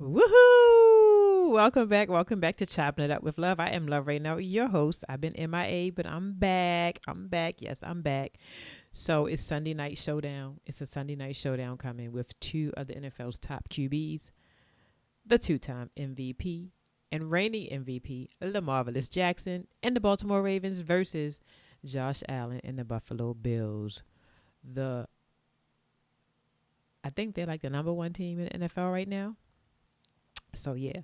Woohoo! Welcome back to Chopping It Up with Love. I am Love right now, your host. I've been MIA, but I'm back. I'm back. Yes, I'm back. So it's Sunday night showdown. It's a Sunday night showdown coming with two of the NFL's top QBs, the two-time MVP and reigning MVP, LaMarvelous Jackson, and the Baltimore Ravens versus Josh Allen and the Buffalo Bills. The I think they're like the number one team in the NFL right now. So yeah,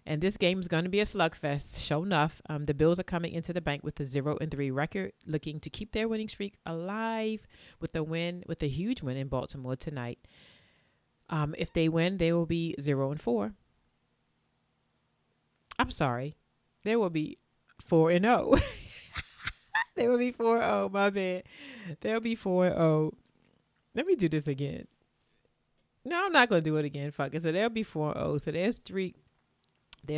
and this game is going to be a slugfest. Sure enough, the Bills are coming into the bank with a 0-3 record, looking to keep their winning streak alive with a huge win in Baltimore tonight. If they win, they will be 0-4. I'm sorry, they will be 4-0. They will be 4-0. My bad. They'll be 4-0. Let me do this again. No, I'm not gonna do it again. Fuck it. So they'll be 4-0. So their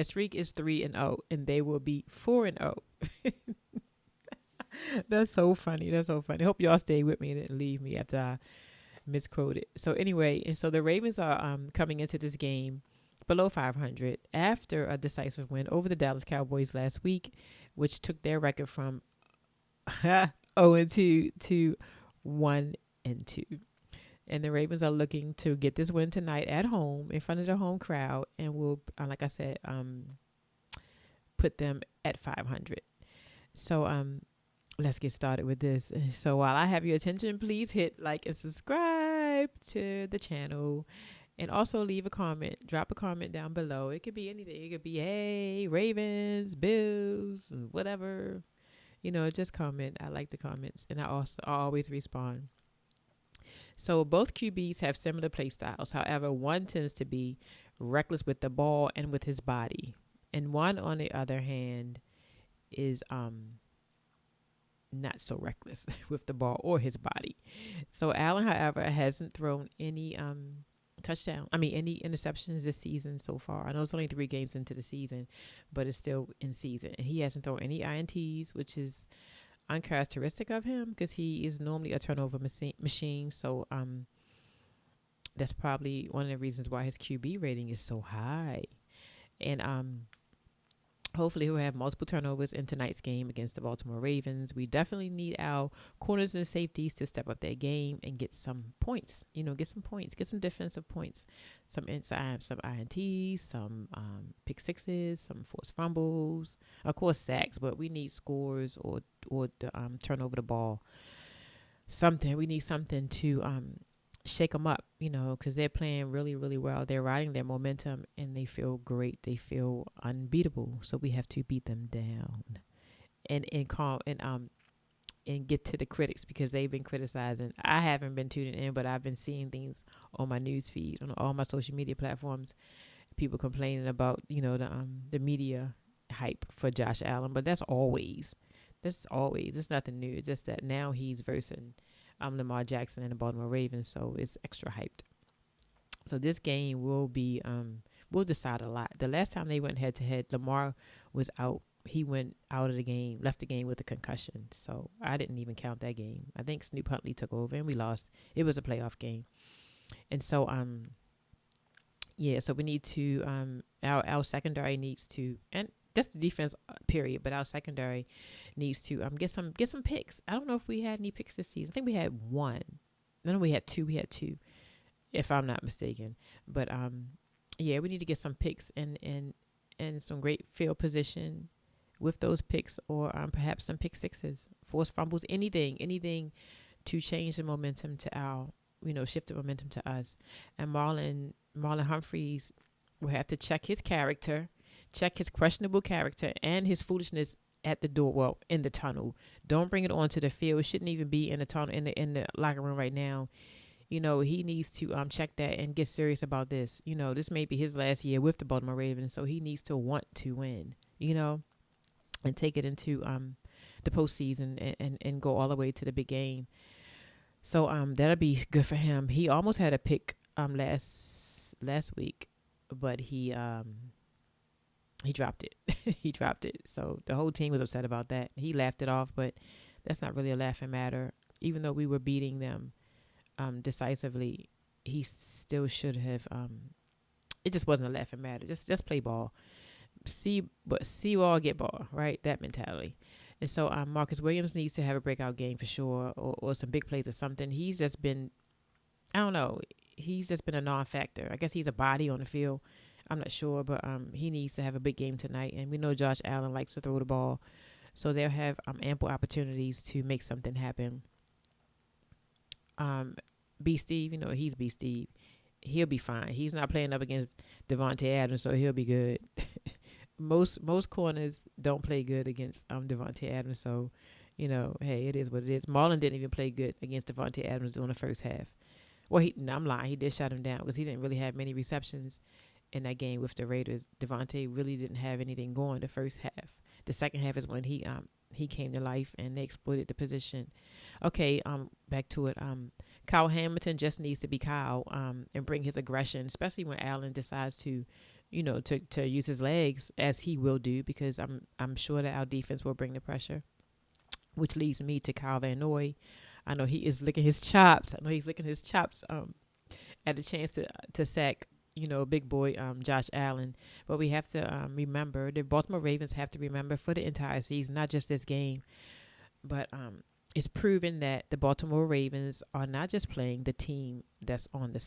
streak is 3-0, and they will be 4-0. That's so funny. That's so funny. Hope y'all stay with me and didn't leave me after I misquoted. So anyway, and so the Ravens are coming into this game below 500 after a decisive win over the Dallas Cowboys last week, which took their record from 0-2 to 1-2. And the Ravens are looking to get this win tonight at home in front of the home crowd, and will, like I said, put them at 500. So let's get started with this. So while I have your attention, please hit like and subscribe to the channel, and also leave a comment. Drop a comment down below. It could be anything. It could be, hey, Ravens, Bills, whatever. Just comment. I like the comments, and I always respond. So both QBs have similar play styles. However, one tends to be reckless with the ball and with his body, and one, on the other hand, is not so reckless with the ball or his body. So Allen, however, hasn't thrown any any interceptions this season so far. I know it's only 3 games into the season, but it's still in season, and he hasn't thrown any INTs, which is uncharacteristic of him because he is normally a turnover machine. So that's probably one of the reasons why his QB rating is so high. And hopefully he'll have multiple turnovers in tonight's game against the Baltimore Ravens. We definitely need our corners and safeties to step up their game and get some points. Get some points, get some defensive points, some inside, some INTs, some pick sixes, some forced fumbles, of course sacks. But we need scores or turn over the ball. Something we need something to shake them up, because they're playing really, really well. They're riding their momentum, and they feel great. They feel unbeatable. So we have to beat them down, and get to the critics, because they've been criticizing. I haven't been tuning in, but I've been seeing things on my news feed, on all my social media platforms. People complaining about the media hype for Josh Allen, but that's always. It's nothing new. It's just that now he's versing Lamar Jackson and the Baltimore Ravens, so it's extra hyped. So this game will decide a lot. The last time they went head to head, Lamar was out. He went out of the game, left the game with a concussion. So I didn't even count that game. I think Snoop Huntley took over and we lost. It was a playoff game. And so so we need to our secondary needs to, and that's the defense period, but our secondary needs to get some picks. I don't know if we had any picks this season. I think we had one. No, we had two. If I'm not mistaken. But we need to get some picks and some great field position with those picks, or perhaps some pick sixes, forced fumbles, anything to change the momentum to our, shift the momentum to us. And Marlon Humphreys will have to check his character. Check his questionable character and his foolishness at the door. Well, in the tunnel. Don't bring it onto the field. It shouldn't even be in the tunnel, in the locker room right now. He needs to check that and get serious about this. This may be his last year with the Baltimore Ravens, so he needs to want to win. And take it into the postseason and go all the way to the big game. So that'll be good for him. He almost had a pick last week, but he dropped it. He dropped it. So the whole team was upset about that. He laughed it off, but that's not really a laughing matter. Even though we were beating them decisively, he still should have it just wasn't a laughing matter. Just play ball. See ball, get ball, right? That mentality. And so Marcus Williams needs to have a breakout game for sure, or some big plays or something. He's just been, I don't know, he's just been a non-factor. I guess he's a body on the field. I'm not sure, but he needs to have a big game tonight. And we know Josh Allen likes to throw the ball, so they'll have ample opportunities to make something happen. B. Steve, he's B. Steve. He'll be fine. He's not playing up against Devontae Adams, so he'll be good. Most corners don't play good against Devontae Adams, so hey, it is what it is. Marlon didn't even play good against Devontae Adams in the first half. Well, I'm lying. He did shut him down because he didn't really have many receptions in that game with the Raiders. Devontae really didn't have anything going the first half. The second half is when he came to life and they exploited the position. Okay, back to it. Kyle Hamilton just needs to be Kyle and bring his aggression, especially when Allen decides to use his legs, as he will do, because I'm sure that our defense will bring the pressure, which leads me to Kyle Van Noy. I know he is licking his chops. At the chance to sack, big boy Josh Allen. But we have to remember, the Baltimore Ravens have to remember for the entire season, not just this game, but it's proven that the Baltimore Ravens are not just playing the team that's on the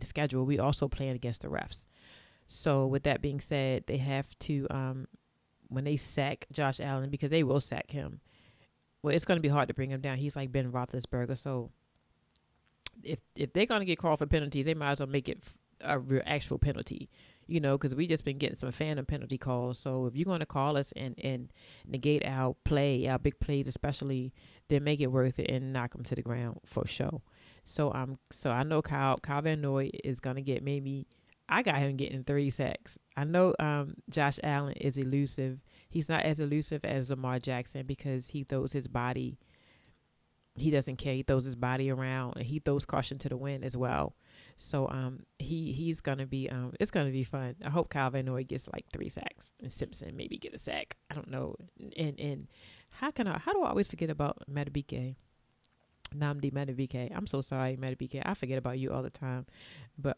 schedule. We also playing against the refs. So with that being said, they have to, when they sack Josh Allen, because they will sack him, well, it's going to be hard to bring him down. He's like Ben Roethlisberger. So if they're going to get called for penalties, they might as well make it a real actual penalty, because we just been getting some phantom penalty calls. So if you're going to call us and negate our big plays especially, then make it worth it and knock them to the ground for sure. So I know Kyle Van Noy is going to get, maybe I got him getting 3 sacks. I know Josh Allen is elusive. He's not as elusive as Lamar Jackson because he throws his body. He doesn't care. He throws his body around and he throws caution to the wind as well. So he's gonna be it's gonna be fun. I hope Kyle Van Noy gets like 3 sacks and Simpson maybe get a sack. I don't know. And how do I always forget about Madubuike? Nnamdi Madubuike. I'm so sorry, Madubuike. I forget about you all the time. But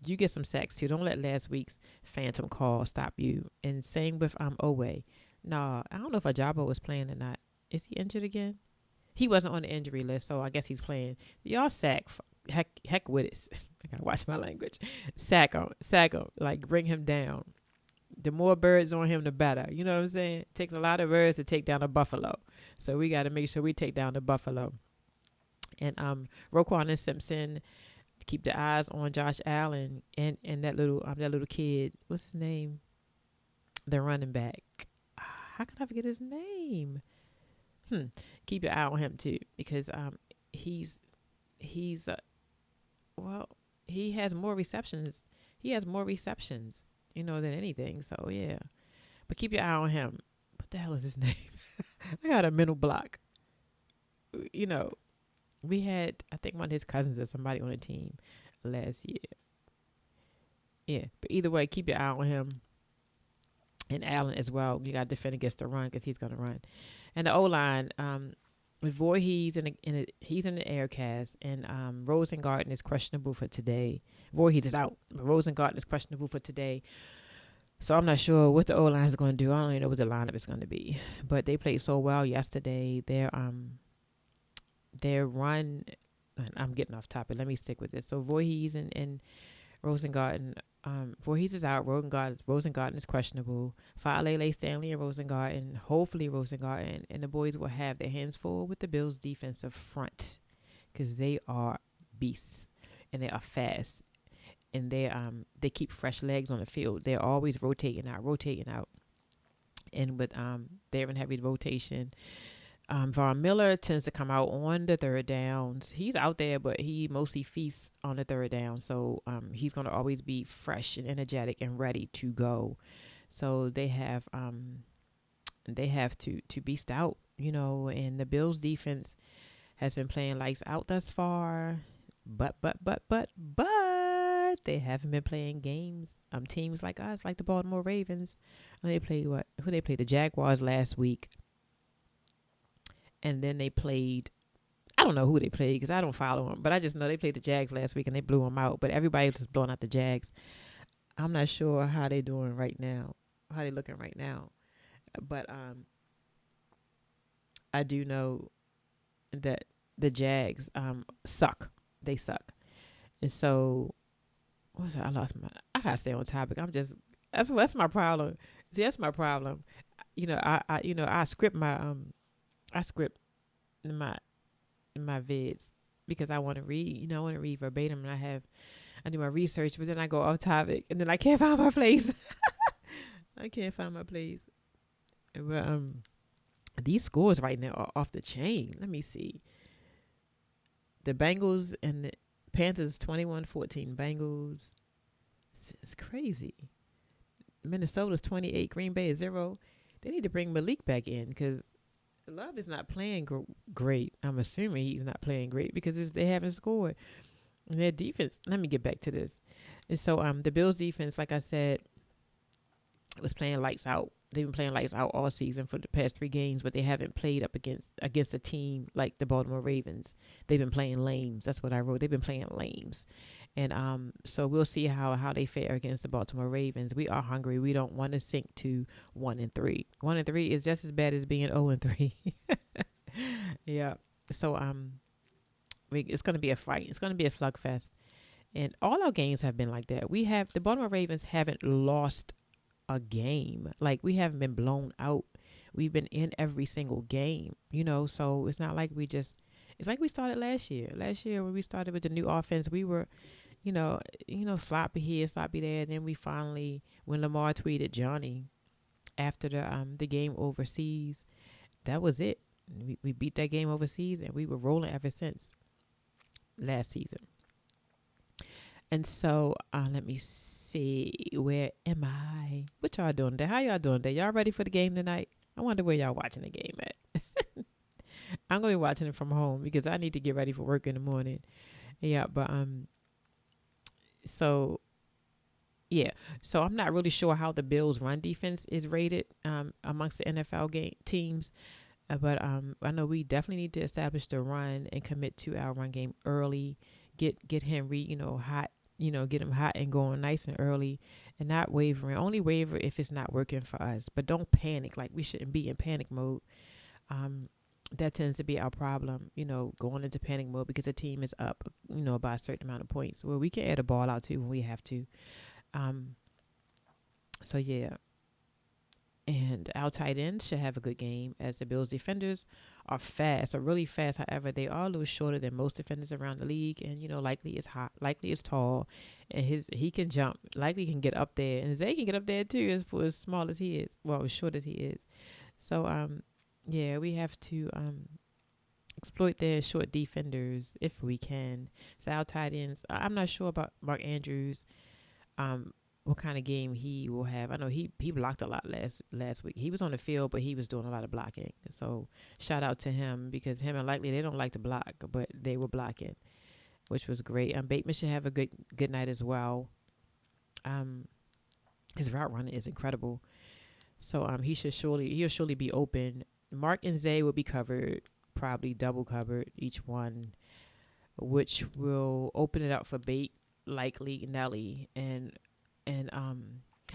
you get some sacks too. Don't let last week's phantom call stop you. And same with Owe. No, I don't know if Ajabo was playing or not. Is he injured again? He wasn't on the injury list, so I guess he's playing. Y'all sack. Heck with it. I gotta watch my language. Sack him. Like, bring him down. The more birds on him, the better. You know what I'm saying? It takes a lot of birds to take down a buffalo. So we got to make sure we take down the buffalo. And Roquan and Simpson, keep the eyes on Josh Allen and that little kid. What's his name? The running back. How can I forget his name? Keep your eye on him too, because he has more receptions. He has more receptions, than anything. So yeah, but keep your eye on him. What the hell is his name? I got a mental block. We had, I think, one of his cousins or somebody on the team last year. Yeah, but either way, keep your eye on him. And Allen as well. You got to defend against the run because he's going to run. And the O-line, with Voorhees he's in the air cast, and Rosengarten is questionable for today. Voorhees is out, but Rosengarten is questionable for today. So I'm not sure what the O-line is going to do. I don't even know what the lineup is going to be. But they played so well yesterday. Their run, I'm getting off topic. Let me stick with this. So Voorhees and Rosengarten, Voorhees is out. Rosengarten is questionable. Fa'alele, Stanley, and Rosengarten. Hopefully Rosengarten and the boys will have their hands full with the Bills' defensive front, because they are beasts and they are fast, and they keep fresh legs on the field. They're always rotating out, and with they're in heavy rotation. Von Miller tends to come out on the third downs. He's out there, but he mostly feasts on the third down. So he's going to always be fresh and energetic and ready to go. So they have to be stout, and the Bills defense has been playing lights out thus far. But they haven't been playing games. Teams like us, like the Baltimore Ravens. They played the Jaguars last week. And then they played, I don't know who they played because I don't follow them, but I just know they played the Jags last week and they blew them out. But everybody was just blowing out the Jags. I'm not sure how they doing right now, how they looking right now. But I do know that the Jags suck. They suck. And so what's that? I gotta stay on topic. That's my problem. See, that's my problem. I script in my vids because I want to read. I want to read verbatim, and I do my research, but then I go off topic, and then I can't find my place. I can't find my place. But these scores right now are off the chain. Let me see. The Bengals and the Panthers 21-14. Bengals. It's crazy. Minnesota's 28. Green Bay is 0. They need to bring Malik back in because Love is not playing great. I'm assuming he's not playing great because they haven't scored. And their defense. Let me get back to this. And so the Bills defense, like I said, was playing lights out. They've been playing lights out all season for the past 3 games, but they haven't played up against a team like the Baltimore Ravens. They've been playing lames. That's what I wrote. They've been playing lames. And so we'll see how they fare against the Baltimore Ravens. We are hungry. We don't want to sink to 1-3. 1-3 is just as bad as being 0-3. Yeah. So it's going to be a fight. It's going to be a slugfest. And all our games have been like that. The Baltimore Ravens haven't lost a game. Like, we haven't been blown out. We've been in every single game, so it's not like it's like we started last year. Last year when we started with the new offense, we were, sloppy here, sloppy there. And then we finally, when Lamar tweeted Johnny after the game overseas, that was it. We beat that game overseas and we were rolling ever since last season. And so let me see, where am I? What y'all doing today? How y'all doing today? Y'all ready for the game tonight? I wonder where y'all watching the game at. I'm gonna be watching it from home because I need to get ready for work in the morning. Yeah, but so I'm not really sure how the Bills' run defense is rated amongst the NFL teams. But I know we definitely need to establish the run and commit to our run game early. Get Henry, hot. Get him hot and going nice and early and not wavering. Only waver if it's not working for us. But don't panic. Like, we shouldn't be in panic mode. That tends to be our problem, going into panic mode because the team is up, by a certain amount of points. Well, we can add a ball out too when we have to. So, yeah. And our tight ends should have a good game, as the Bills defenders are really fast. However, they are a little shorter than most defenders around the league. And, likely is tall. And he can jump. Likely can get up there. And Zay can get up there too, as small as he is. Well, as short as he is. So, we have to exploit their short defenders if we can. So our tight ends, I'm not sure about Mark Andrews. What kind of game he will have. I know he blocked a lot last week. He was on the field, but he was doing a lot of blocking. So shout out to him, because him and Likely, they don't like to block, but they were blocking, which was great. Bateman should have a good night as well. His route running is incredible. So he'll surely be open. Mark and Zay will be covered, probably double covered each one, which will open it up for Bate, Likely, Nelly, and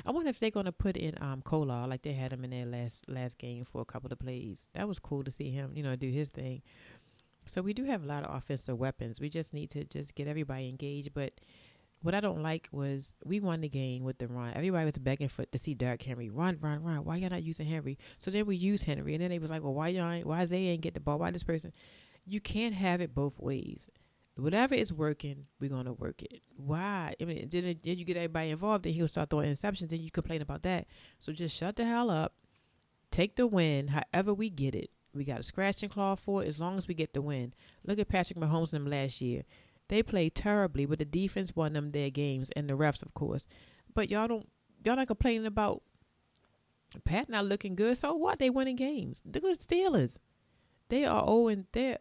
I wonder if they're going to put in Kolar like they had him in their last game for a couple of plays. That was cool to see him, do his thing. So we do have a lot of offensive weapons. We just need to just get everybody engaged. But what I don't like was we won the game with the run. Everybody was begging to see Derrick Henry run. Why y'all not using Henry? So then we use Henry, and then they was like, well, why Zay ain't get the ball? Why this person? You can't have it both ways. Whatever is working, we're going to work it. Why? I mean, then you get everybody involved, and he'll start throwing interceptions, and you complain about that. So just shut the hell up. Take the win however we get it. We got to scratch and claw for it as long as we get the win. Look at Patrick Mahomes and them last year. They played terribly, but the defense won them their games, and the refs, of course. But y'all not complaining about Pat not looking good. So what? They winning games. Look at the Steelers. They are 3-0.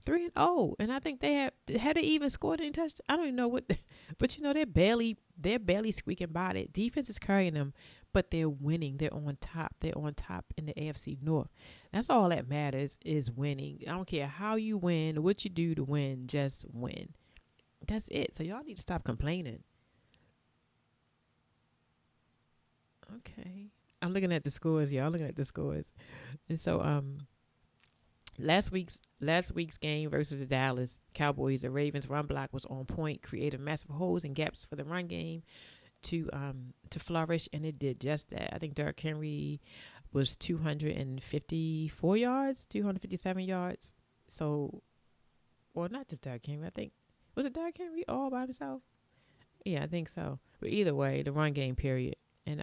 3-0, and I think they had they even scored any touch. I don't even know what, but they're barely squeaking by. It defense is carrying them, but they're winning. They're on top. They're on top in the AFC North. That's all that matters is winning. I don't care how you win, what you do to win, just win. That's it. So y'all need to stop complaining. Okay, I'm looking at the scores, y'all. Looking at the scores, and so last week's game versus the Dallas Cowboys, the Ravens run block was on point, created massive holes and gaps for the run game to flourish, and it did just that. I think Derrick Henry was 254 yards, 257 yards. So, well, not just Derrick Henry. I think was it Derrick Henry all by himself? Yeah, I think so. But either way, the run game period, and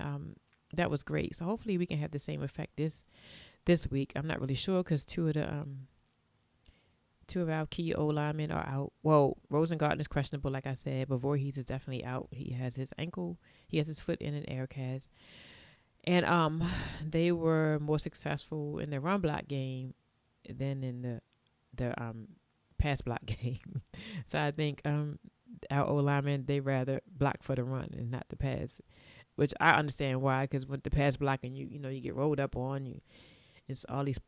that was great. So hopefully we can have the same effect this week. I'm not really sure because two of our key O linemen are out. Well, Rosengarten is questionable, like I said, but Voorhees is definitely out. He has his foot in an air cast. And they were more successful in the run block game than in the pass block game. So I think our O linemen, they rather block for the run and not the pass, which I understand why, because with the pass blocking, you get rolled up on you. It's all these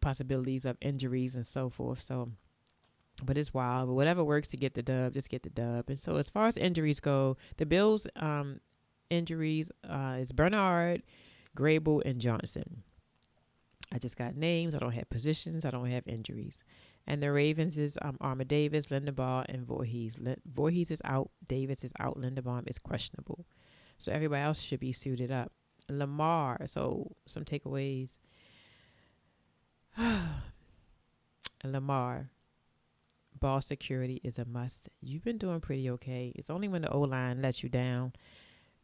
possibilities of injuries and so forth. So, but it's wild. But whatever works to get the dub, just get the dub. And so as far as injuries go, the Bills' injuries is Bernard, Grable, and Johnson. I just got names. I don't have positions. I don't have injuries. And the Ravens is Armour Davis, Linderbaum, and Voorhees. Voorhees is out. Davis is out. Linderbaum is questionable. So everybody else should be suited up. Lamar. So some takeaways. Lamar, ball security is a must. You've been doing pretty okay. It's only when the O-line lets you down,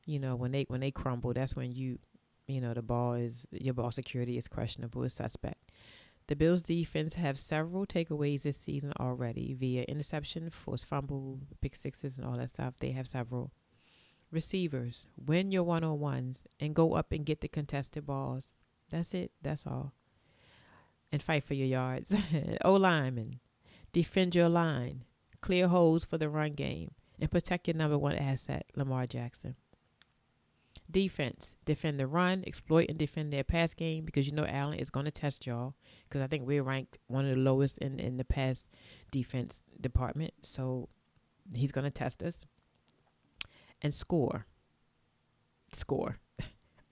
when they crumble, that's when your ball security is questionable, is suspect. The Bills defense have several takeaways this season already via interception, forced fumble, pick sixes, and all that stuff. They have several. Receivers, win your one-on-ones and go up and get the contested balls. That's it. That's all. And fight for your yards. O-lineman, defend your line, clear holes for the run game, and protect your number one asset, Lamar Jackson. Defense, defend the run, exploit and defend their pass game, because Allen is going to test y'all, because I think we're ranked one of the lowest in the pass defense department. So he's going to test us. And score.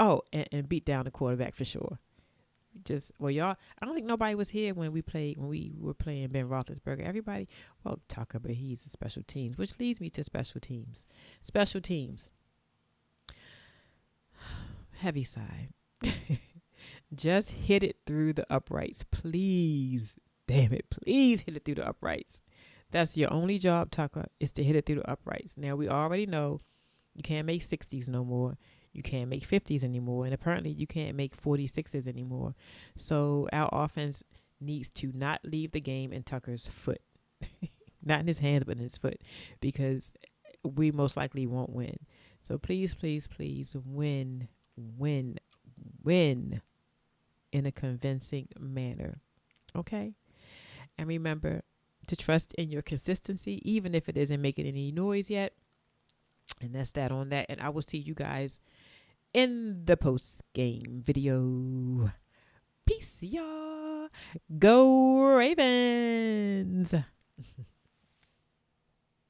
Oh, and beat down the quarterback for sure. Y'all, I don't think nobody was here when we were playing Ben Roethlisberger. Everybody, Tucker, but he's a special teams, which leads me to special teams. Special teams. Heavy sigh. Just hit it through the uprights, please. Damn it, please hit it through the uprights. That's your only job, Tucker, is to hit it through the uprights. Now, we already know you can't make 60s no more. You can't make 50s anymore. And apparently you can't make 46s anymore. So our offense needs to not leave the game in Tucker's foot. Not in his hands, but in his foot. Because we most likely won't win. So please, please, please win in a convincing manner. Okay? And remember to trust in your consistency, even if it isn't making any noise yet. And that's that on that. And I will see you guys in the post-game video. Peace, y'all. Go Ravens.